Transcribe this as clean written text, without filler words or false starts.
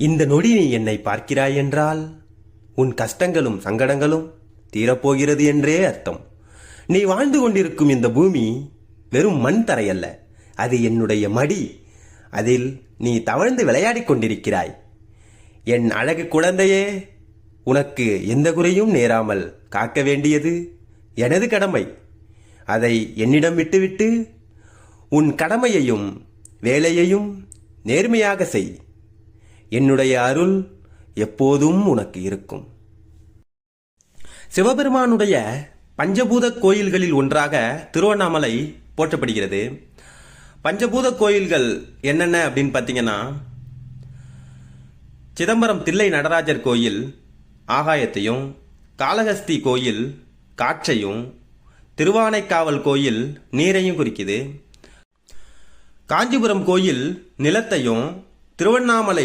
இந்த நொடி நீ என்னை பார்க்கிறாய் என்றால் உன் கஷ்டங்களும் சங்கடங்களும் தீரப்போகிறது என்றே அர்த்தம். நீ வாழ்ந்து கொண்டிருக்கும் இந்த பூமி வெறும் மண் தரையல்ல, அது என்னுடைய மடி. அதில் நீ தவழ்ந்து விளையாடிக் கொண்டிருக்கிறாய். என் அழகு குழந்தையே, உனக்கு எந்த குறையும் நேராமல் காக்க வேண்டியது எனது கடமை. அதை என்னிடம் விட்டுவிட்டு உன் கடமையையும் வேலையையும் நேர்மையாக செய். என்னுடைய அருள் எப்போதும் உனக்கு இருக்கும். சிவபெருமானுடைய பஞ்சபூத கோயில்களில் ஒன்றாக திருவண்ணாமலை போற்றப்படுகிறது. பஞ்சபூத கோயில்கள் என்னென்ன அப்படின்னு பார்த்தீங்கன்னா, சிதம்பரம் தில்லை நடராஜர் கோயில் ஆகாயத்தையும், காளஹஸ்தி கோயில் காற்றையும், திருவானைக்காவல் கோயில் நீரையும் குறிக்குது. காஞ்சிபுரம் கோயில் நிலத்தையும், திருவண்ணாமலை